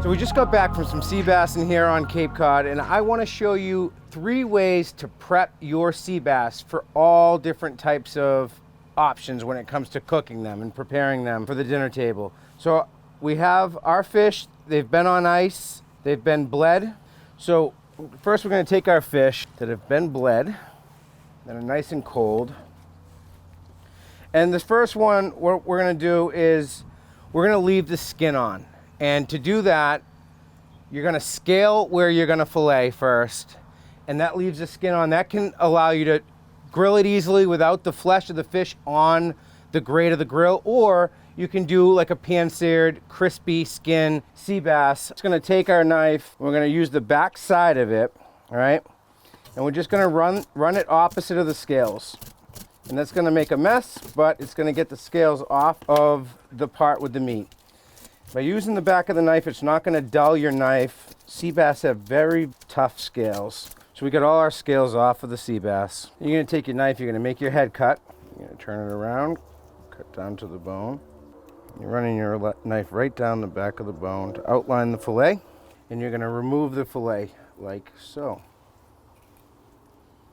So we just got back from some sea bass in here on Cape Cod, and I want to show you 3 ways to prep your sea bass for all different types of options when it comes to cooking them and preparing them for the dinner table. So we have our fish, they've been on ice, they've been bled. So first we're going to take our fish that have been bled, that are nice and cold. And this first one, what we're going to do is we're going to leave the skin on. And to do that, you're going to scale where you're going to fillet first, and that leaves the skin on. That can allow you to grill it easily without the flesh of the fish on the grate of the grill, or you can do like a pan-seared, crispy skin sea bass. It's going to take our knife, we're going to use the back side of it, all right? And we're just going to run it opposite of the scales. And that's going to make a mess, but it's going to get the scales off of the part with the meat. By using the back of the knife, it's not going to dull your knife. Sea bass have very tough scales. So we got all our scales off of the sea bass. You're going to take your knife, you're going to make your head cut. You're going to turn it around, cut down to the bone. You're running your knife right down the back of the bone to outline the fillet. And you're going to remove the fillet like so.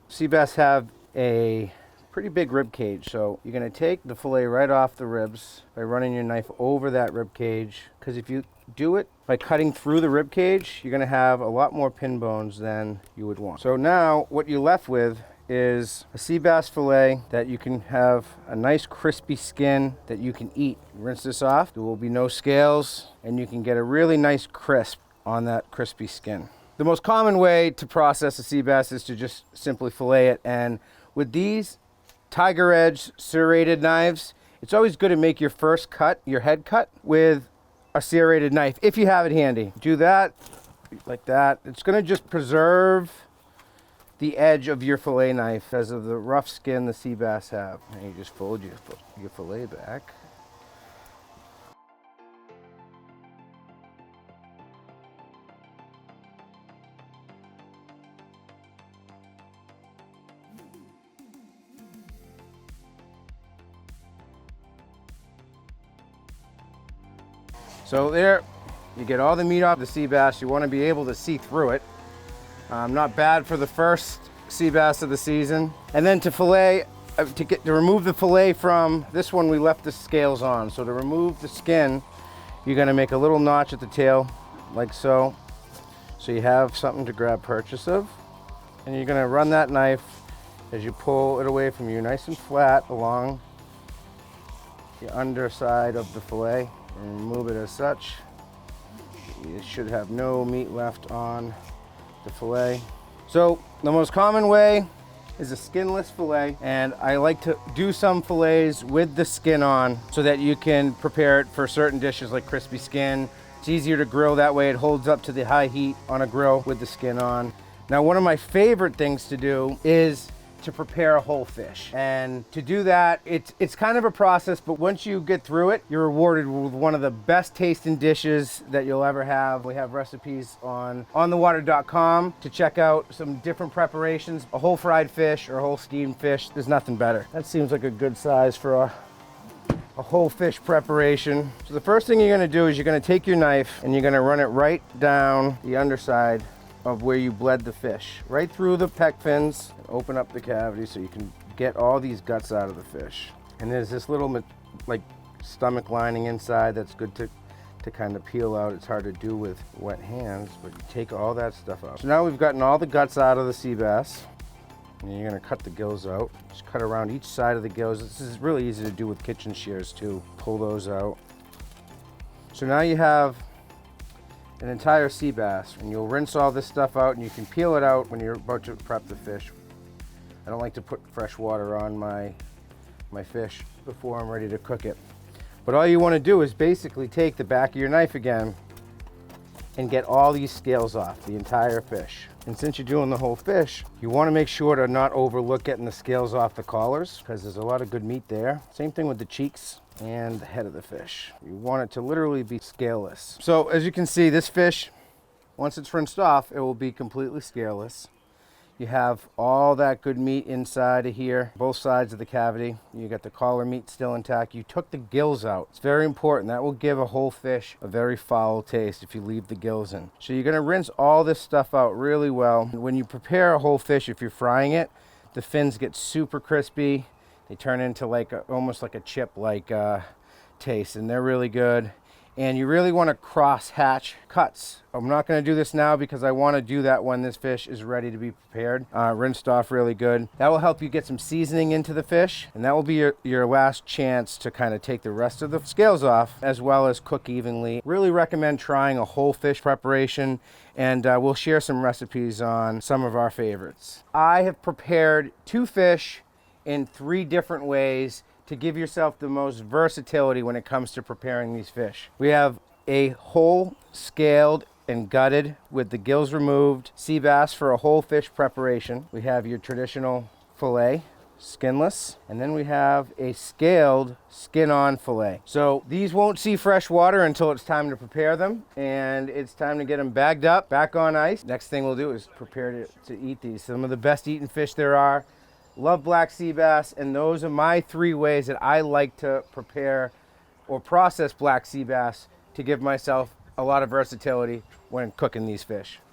Sea bass have a pretty big rib cage, so you're going to take the fillet right off the ribs by running your knife over that rib cage, because if you do it by cutting through the rib cage, you're going to have a lot more pin bones than you would want. So now what you're left with is a sea bass fillet that you can have a nice crispy skin that you can eat. Rinse this off, there will be no scales, and you can get a really nice crisp on that crispy skin. The most common way to process a sea bass is to just simply fillet it, and with these tiger edge serrated knives, it's always good to make your first cut, your head cut, with a serrated knife if you have it handy. Do that like that. It's going to just preserve the edge of your fillet knife because of the rough skin the sea bass have. And you just fold your fillet back. So there, you get all the meat off the sea bass. You want to be able to see through it. Not bad for the first sea bass of the season. And then to fillet, to remove the fillet from this one, we left the scales on. So to remove the skin, you're going to make a little notch at the tail, like so. So you have something to grab purchase of. And you're going to run that knife as you pull it away from you, nice and flat along the underside of the fillet. And remove it as such. You should have no meat left on the fillet. So the most common way is a skinless fillet, and I like to do some fillets with the skin on so that you can prepare it for certain dishes like crispy skin. It's easier to grill that way. It holds up to the high heat on a grill with the skin on. Now, one of my favorite things to do is to prepare a whole fish. And to do that, it's kind of a process, but once you get through it, you're rewarded with one of the best tasting dishes that you'll ever have. We have recipes on onthewater.com to check out some different preparations. A whole fried fish or a whole steamed fish, there's nothing better. That seems like a good size for a whole fish preparation. So the first thing you're gonna do is you're gonna take your knife and you're gonna run it right down the underside of where you bled the fish, right through the pec fins, and open up the cavity so you can get all these guts out of the fish. And there's this little like stomach lining inside that's good to kind of peel out. It's hard to do with wet hands, but you take all that stuff out. So now we've gotten all the guts out of the sea bass, and you're gonna cut the gills out. Just cut around each side of the gills. This is really easy to do with kitchen shears too. Pull those out. So now you have an entire sea bass, and you'll rinse all this stuff out and you can peel it out when you're about to prep the fish. I don't like to put fresh water on my fish before I'm ready to cook it. But all you want to do is basically take the back of your knife again and get all these scales off, the entire fish. And since you're doing the whole fish, you want to make sure to not overlook getting the scales off the collars, because there's a lot of good meat there. Same thing with the cheeks and the head of the fish. You want it to literally be scaleless. So as you can see, this fish, once it's rinsed off, it will be completely scaleless. You have all that good meat inside of here, both sides of the cavity. You got the collar meat still intact. You took the gills out. It's very important. That will give a whole fish a very foul taste if you leave the gills in. So you're gonna rinse all this stuff out really well. When you prepare a whole fish, if you're frying it, the fins get super crispy. They turn into like almost like a chip-like taste, and they're really good. And you really want to cross hatch cuts. I'm not going to do this now because I want to do that when this fish is ready to be prepared, rinsed off really good. That will help you get some seasoning into the fish, and that will be your last chance to kind of take the rest of the scales off as well as cook evenly. Really recommend trying a whole fish preparation, and we'll share some recipes on some of our favorites. I have prepared 2 fish in 3 different ways to give yourself the most versatility when it comes to preparing these fish. We have a whole scaled and gutted with the gills removed sea bass for a whole fish preparation. We have your traditional fillet, skinless, and then we have a scaled skin-on fillet. So these won't see fresh water until it's time to prepare them, and it's time to get them bagged up, back on ice. Next thing we'll do is prepare to eat these. Some of the best eaten fish there are. Love black sea bass, and those are my 3 ways that I like to prepare or process black sea bass to give myself a lot of versatility when cooking these fish.